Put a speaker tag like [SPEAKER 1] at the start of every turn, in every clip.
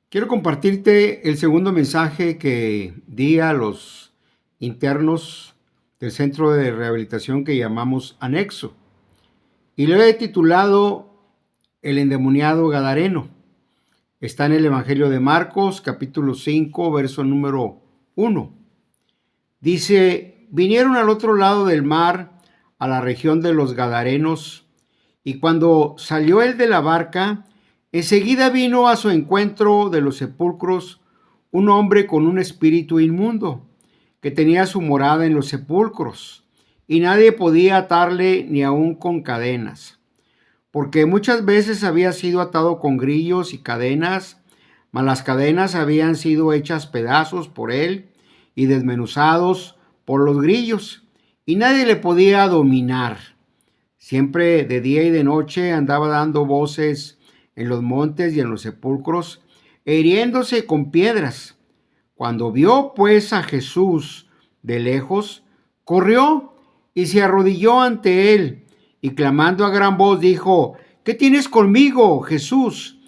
[SPEAKER 1] Quiero compartirte el segundo mensaje que di a los internos del centro de rehabilitación que llamamos Anexo. Y lo he titulado El endemoniado Gadareno. Está en el Evangelio de Marcos, capítulo 5, verso número 1. Dice, vinieron al otro lado del mar, a la región de los Gadarenos, y cuando salió él de la barca, enseguida vino a su encuentro de los sepulcros un hombre con un espíritu inmundo, que tenía su morada en los sepulcros, y nadie podía atarle ni aun con cadenas, porque muchas veces había sido atado con grillos y cadenas, mas las cadenas habían sido hechas pedazos por él y desmenuzados por los grillos, y nadie le podía dominar. Siempre de día y de noche andaba dando voces en los montes y en los sepulcros, hiriéndose con piedras. Cuando vio pues a Jesús de lejos, corrió y se arrodilló ante él, y clamando a gran voz dijo: ¿Qué tienes conmigo, Jesús,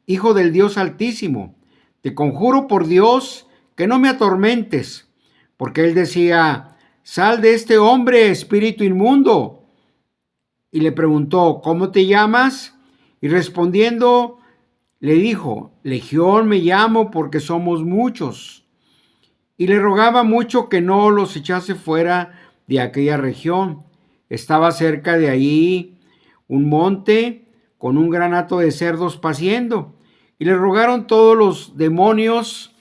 [SPEAKER 1] Hijo del Dios Altísimo? Te conjuro por Dios que no me atormentes. Porque él decía: sal de este hombre, espíritu inmundo. Y le preguntó: ¿cómo te llamas? Y respondiendo le dijo: Legión me llamo, porque somos muchos. Y le rogaba mucho que no los echase fuera de aquella región. Estaba cerca de ahí un monte con un gran hato de cerdos paciendo. Y le rogaron todos los demonios,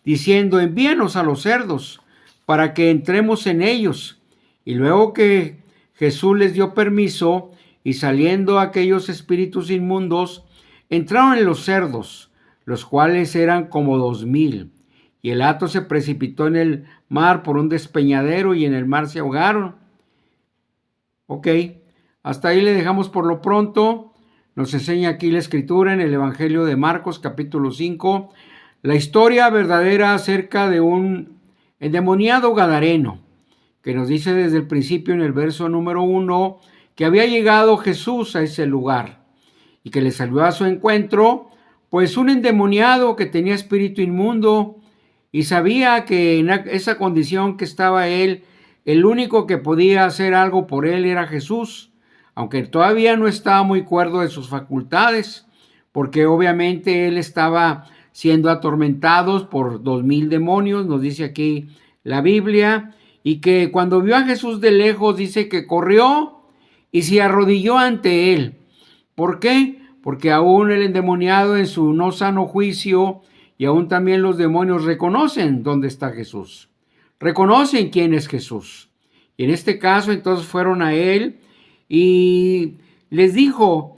[SPEAKER 1] diciendo: envíanos a los cerdos, para que entremos en ellos. Y luego que Jesús les dio permiso, y saliendo aquellos espíritus inmundos, entraron en los cerdos, los cuales eran como 2000. Y el hato se precipitó en el mar por un despeñadero, y en el mar se ahogaron. Ok, hasta ahí le dejamos por lo pronto. Nos enseña aquí la escritura en el Evangelio de Marcos, capítulo 5, la historia verdadera acerca de un endemoniado gadareno, que nos dice desde el principio en el verso número 1 que había llegado Jesús a ese lugar y que le salió a su encuentro pues un endemoniado que tenía espíritu inmundo, y sabía que en esa condición que estaba él, el único que podía hacer algo por él era Jesús, aunque todavía no estaba muy cuerdo de sus facultades, porque obviamente él estaba siendo atormentado por 2000 demonios, nos dice aquí la Biblia, y que cuando vio a Jesús de lejos dice que corrió y se arrodilló ante él. ¿Por qué? Porque aún el endemoniado en su no sano juicio, y aún también los demonios, reconocen dónde está Jesús, reconocen quién es Jesús. Y en este caso entonces fueron a él y les dijo: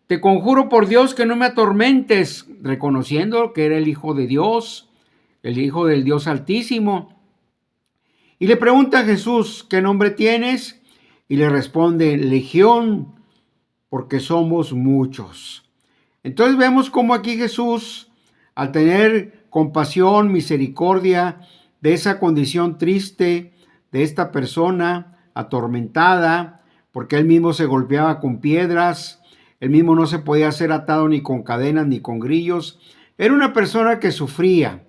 [SPEAKER 1] te conjuro por Dios que no me atormentes, reconociendo que era el Hijo de Dios, el Hijo del Dios Altísimo. Y le pregunta a Jesús: ¿qué nombre tienes? Y le responde: Legión, porque somos muchos. Entonces vemos cómo aquí Jesús, al tener compasión, misericordia de esa condición triste de esta persona atormentada, porque él mismo se golpeaba con piedras, él mismo no se podía ser atado ni con cadenas ni con grillos, era una persona que sufría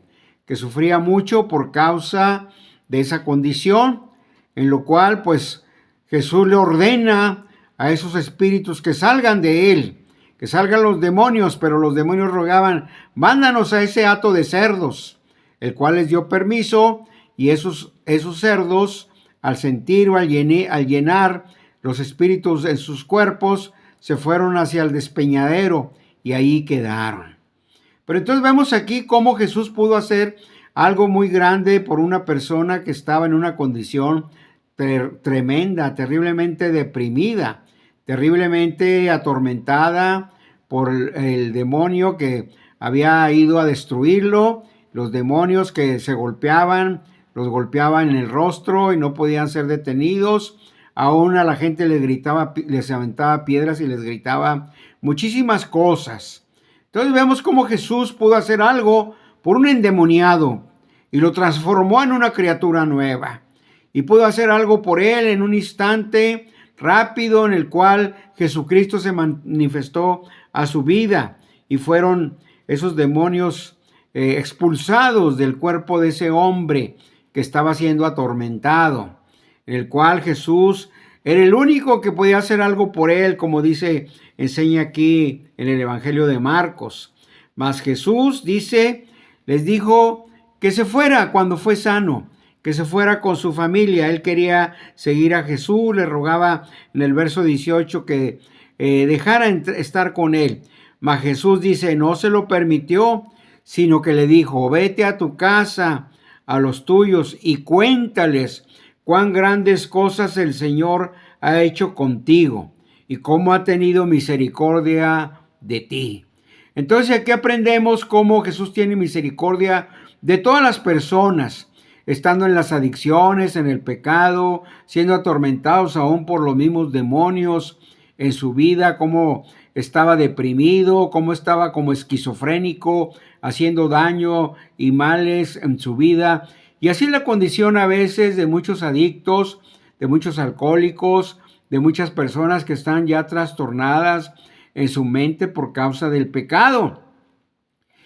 [SPEAKER 1] mucho por causa de esa condición, en lo cual pues Jesús le ordena a esos espíritus que salgan de él, que salgan los demonios, pero los demonios rogaban: mándanos a ese hato de cerdos, el cual les dio permiso, y esos cerdos, al sentir o al llenar los espíritus en sus cuerpos, se fueron hacia el despeñadero y ahí quedaron. Pero entonces vemos aquí cómo Jesús pudo hacer algo muy grande por una persona que estaba en una condición tremenda, terriblemente deprimida, terriblemente atormentada por el demonio que había ido a destruirlo, los demonios que se golpeaban, los golpeaban en el rostro y no podían ser detenidos. Aún a la gente les gritaba, les aventaba piedras y les gritaba muchísimas cosas. Entonces vemos cómo Jesús pudo hacer algo por un endemoniado y lo transformó en una criatura nueva. Y pudo hacer algo por él en un instante rápido, en el cual Jesucristo se manifestó a su vida, y fueron esos demonios expulsados del cuerpo de ese hombre que estaba siendo atormentado, en el cual Jesús era el único que podía hacer algo por él, como enseña aquí en el Evangelio de Marcos. Mas Jesús les dijo que se fuera cuando fue sano, que se fuera con su familia. Él quería seguir a Jesús, le rogaba en el verso 18 que dejara estar con él. Mas Jesús no se lo permitió, sino que le dijo: vete a tu casa, a los tuyos, y cuéntales cuán grandes cosas el Señor ha hecho contigo y cómo ha tenido misericordia de ti. Entonces aquí aprendemos cómo Jesús tiene misericordia de todas las personas, estando en las adicciones, en el pecado, siendo atormentados aún por los mismos demonios en su vida, cómo estaba deprimido, cómo estaba como esquizofrénico, haciendo daño y males en su vida. Y así es la condición a veces de muchos adictos, de muchos alcohólicos, de muchas personas que están ya trastornadas en su mente por causa del pecado.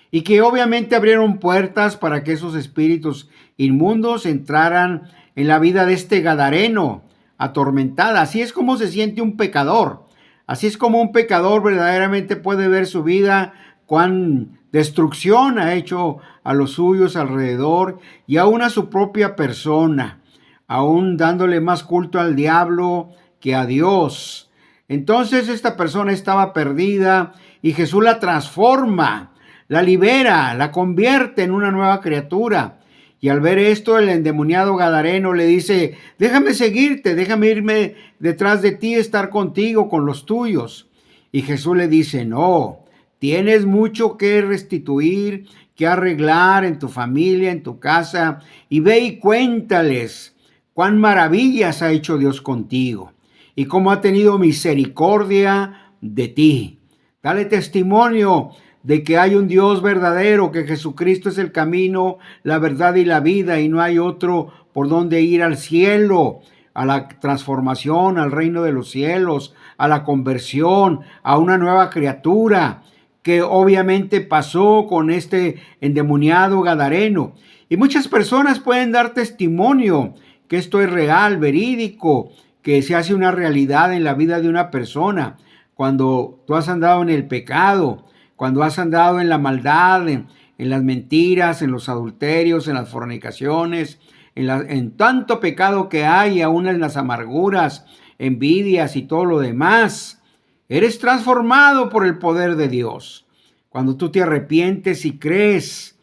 [SPEAKER 1] Y que obviamente abrieron puertas para que esos espíritus inmundos entraran en la vida de este gadareno atormentada. Así es como se siente un pecador. Así es como un pecador verdaderamente puede ver su vida, cuán destrucción ha hecho a los suyos alrededor y aún a su propia persona, aún dándole más culto al diablo que a Dios. Entonces esta persona estaba perdida y Jesús la transforma, la libera, la convierte en una nueva criatura. Y al ver esto, el endemoniado gadareno le dice: déjame seguirte, déjame irme detrás de ti, estar contigo, con los tuyos. Y Jesús le dice: no, tienes mucho que restituir, que arreglar en tu familia, en tu casa, y ve y cuéntales cuán maravillas ha hecho Dios contigo y cómo ha tenido misericordia de ti. Dale testimonio de que hay un Dios verdadero, que Jesucristo es el camino, la verdad y la vida, y no hay otro por donde ir al cielo, a la transformación, al reino de los cielos, a la conversión, a una nueva criatura, que obviamente pasó con este endemoniado gadareno. Y muchas personas pueden dar testimonio que esto es real, verídico, que se hace una realidad en la vida de una persona. Cuando tú has andado en el pecado, cuando has andado en la maldad, en las mentiras, en los adulterios, en las fornicaciones, en tanto pecado que hay, aún en las amarguras, envidias y todo lo demás, eres transformado por el poder de Dios. Cuando tú te arrepientes y crees,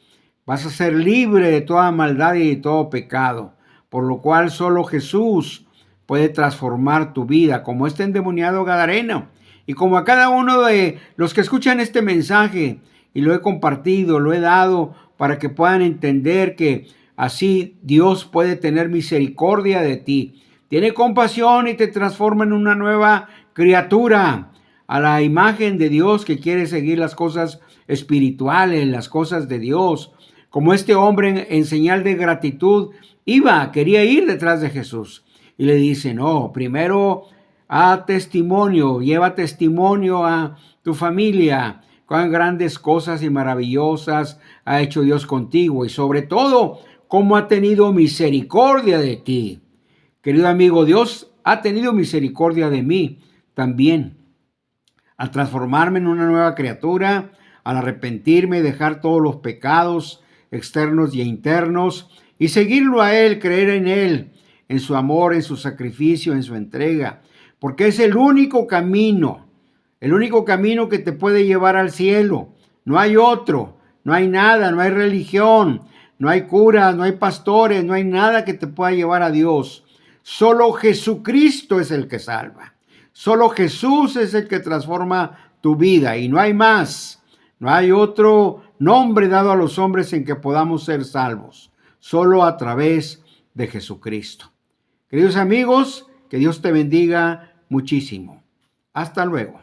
[SPEAKER 1] vas a ser libre de toda maldad y de todo pecado, por lo cual solo Jesús puede transformar tu vida, como este endemoniado gadareno. Y como a cada uno de los que escuchan este mensaje, y lo he compartido, lo he dado para que puedan entender que así Dios puede tener misericordia de ti. Tiene compasión y te transforma en una nueva criatura, a la imagen de Dios, que quiere seguir las cosas espirituales, las cosas de Dios. Como este hombre en señal de gratitud quería ir detrás de Jesús. Y le dice: no, primero lleva testimonio a tu familia, cuán grandes cosas y maravillosas ha hecho Dios contigo, y sobre todo, cómo ha tenido misericordia de ti. Querido amigo, Dios ha tenido misericordia de mí también, al transformarme en una nueva criatura, al arrepentirme, dejar todos los pecados externos y internos, y seguirlo a Él, creer en Él, en su amor, en su sacrificio, en su entrega, porque es el único camino que te puede llevar al cielo. No hay otro, no hay nada, no hay religión, no hay curas, no hay pastores, no hay nada que te pueda llevar a Dios. Solo Jesucristo es el que salva. Solo Jesús es el que transforma tu vida, y no hay más. No hay otro nombre dado a los hombres en que podamos ser salvos, solo a través de Jesucristo. Queridos amigos, que Dios te bendiga muchísimo. Hasta luego.